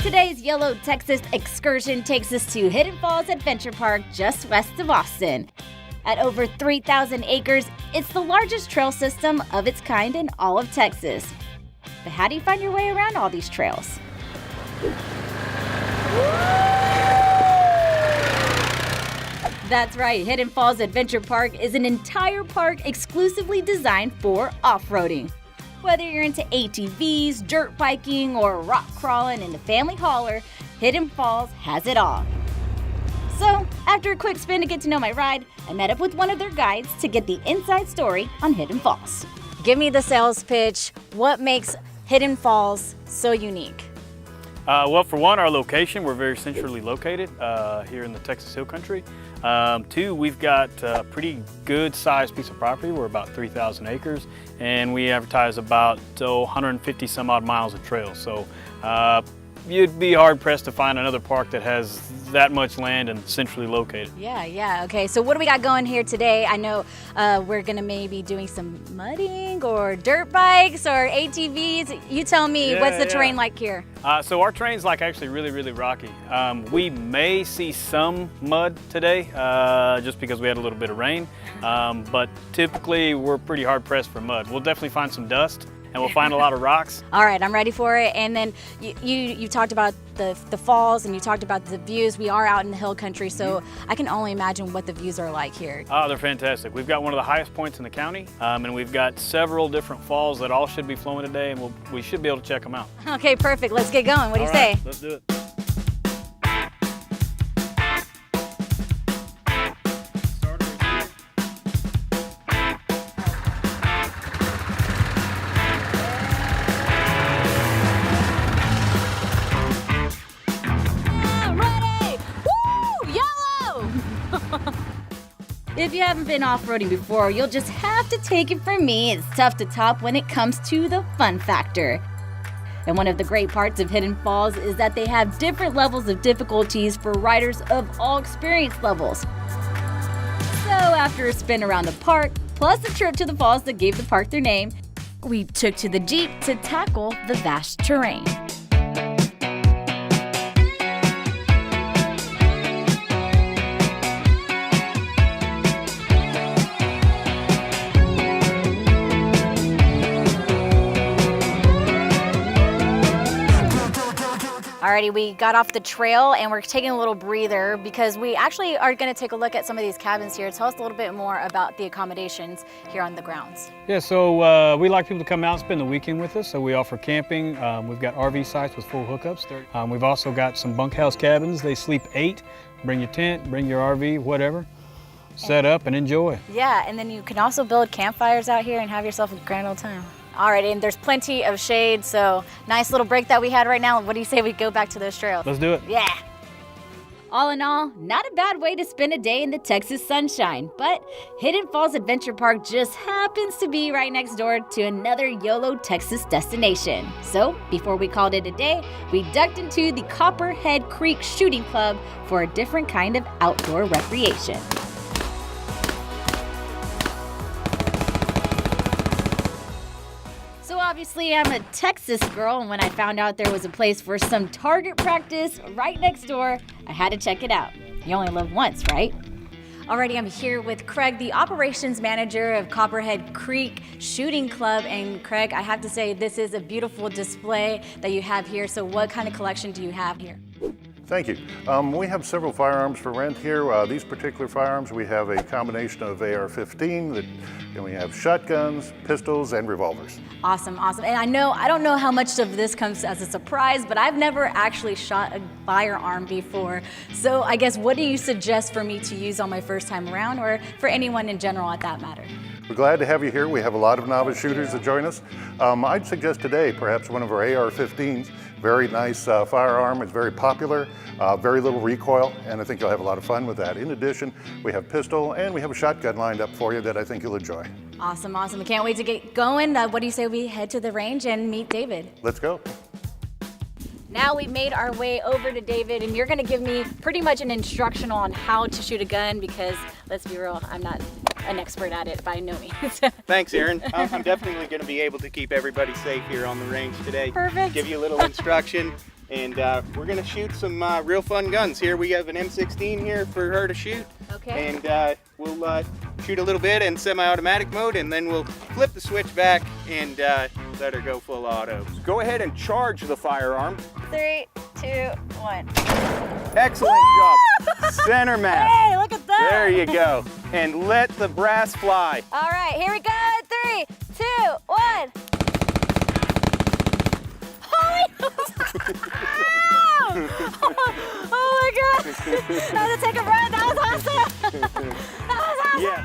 Today's YOLO Texas excursion takes us to Hidden Falls Adventure Park just west of Austin. At over 3,000 acres, it's the largest trail system of its kind in all of Texas. But how do you find your way around all these trails? That's right, Hidden Falls Adventure Park is an entire park exclusively designed for off-roading. Whether you're into ATVs, dirt biking, or rock crawling in the family hauler, Hidden Falls has it all. So, after a quick spin to get to know my ride, I met up with one of their guides to get the inside story on Hidden Falls. Give me the sales pitch. What makes Hidden Falls so unique? Well, for one, our location, we're very centrally located here in the Texas Hill Country. Two, we've got a pretty good sized piece of property. We're about 3,000 acres, and we advertise about 150 some odd miles of trails. So you'd be hard pressed to find another park that has that much land and centrally located. Yeah. Okay, so what do we got going here today? I know we're gonna maybe doing some mudding or dirt bikes or ATVs. You tell me, what's the terrain like here? So our terrain's like actually really rocky. We may see some mud today just because we had a little bit of rain, but typically we're pretty hard pressed for mud. We'll definitely find some dust, and we'll find a lot of rocks. All right, I'm ready for it. And then you talked about the falls, and you talked about the views. We are out in the hill country, so I can only imagine what the views are like here. Oh, they're fantastic. We've got one of the highest points in the county, and we've got several different falls that all should be flowing today, and we should be able to check them out. Okay, perfect. Let's get going. What do you say? Let's do it. If you haven't been off-roading before, you'll just have to take it from me. It's tough to top when it comes to the fun factor. And one of the great parts of Hidden Falls is that they have different levels of difficulties for riders of all experience levels. So after a spin around the park, plus a trip to the falls that gave the park their name, we took to the Jeep to tackle the vast terrain. Alrighty, we got off the trail and we're taking a little breather because we actually are going to take a look at some of these cabins here. Tell us a little bit more about the accommodations here on the grounds. Yeah, so we like people to come out and spend the weekend with us. So we offer camping. We've got RV sites with full hookups. We've also got some bunkhouse cabins. They sleep 8. Bring your tent, bring your RV, whatever. Set up and enjoy. Yeah, and then you can also build campfires out here and have yourself a grand old time. All right, and there's plenty of shade, so nice little break that we had right now. What do you say we go back to those trails? Let's do it. Yeah. All in all, not a bad way to spend a day in the Texas sunshine, but Hidden Falls Adventure Park just happens to be right next door to another YOLO Texas destination. So before we called it a day, we ducked into the Copperhead Creek Shooting Club for a different kind of outdoor recreation. Obviously, I'm a Texas girl, and when I found out there was a place for some target practice right next door, I had to check it out. You only live once, right? Alrighty, I'm here with Craig, the operations manager of Copperhead Creek Shooting Club. And Craig, I have to say, this is a beautiful display that you have here. So what kind of collection do you have here? Thank you. We have several firearms for rent here. These particular firearms, we have a combination of AR-15, and we have shotguns, pistols, and revolvers. Awesome. And I don't know how much of this comes as a surprise, but I've never actually shot a firearm before. So I guess what do you suggest for me to use on my first time around, or for anyone in general at that matter? We're glad to have you here. We have a lot of novice shooters that join us. I'd suggest today perhaps one of our AR-15s. Very nice firearm. It's very popular, very little recoil, and I think you'll have a lot of fun with that. In addition, we have pistol and we have a shotgun lined up for you that I think you'll enjoy. Awesome. I can't wait to get going. What do you say we head to the range and meet David? Let's go. Now we made our way over to David, and you're gonna give me pretty much an instructional on how to shoot a gun because, let's be real, I'm not an expert at it by no means. Thanks, Aaron. I'm definitely going to be able to keep everybody safe here on the range today. Perfect. Give you a little instruction, and we're going to shoot some real fun guns here. We have an M16 here for her to shoot. Okay. And we'll shoot a little bit in semi-automatic mode, and then we'll flip the switch back and let her go full auto. So go ahead and charge the firearm. 3, 2, 1. Excellent job. Center mass. Hey, look at that. There you go. And let the brass fly. All right, here we go. 3, 2, 1. Oh my God! I had to take a run. That was awesome. That was awesome. Yeah.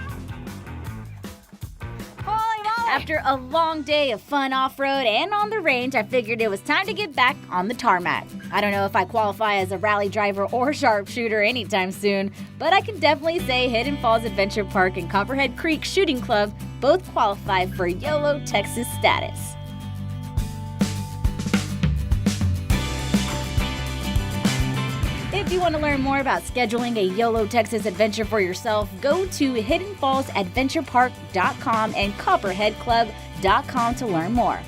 Holy moly! After a long day of fun off-road and on the range, I figured it was time to get back on the tarmac. I don't know if I qualify as a rally driver or sharpshooter anytime soon, but I can definitely say Hidden Falls Adventure Park and Copperhead Creek Shooting Club both qualify for YOLO Texas status. If you want to learn more about scheduling a YOLO Texas adventure for yourself, go to hiddenfallsadventurepark.com and copperheadclub.com to learn more.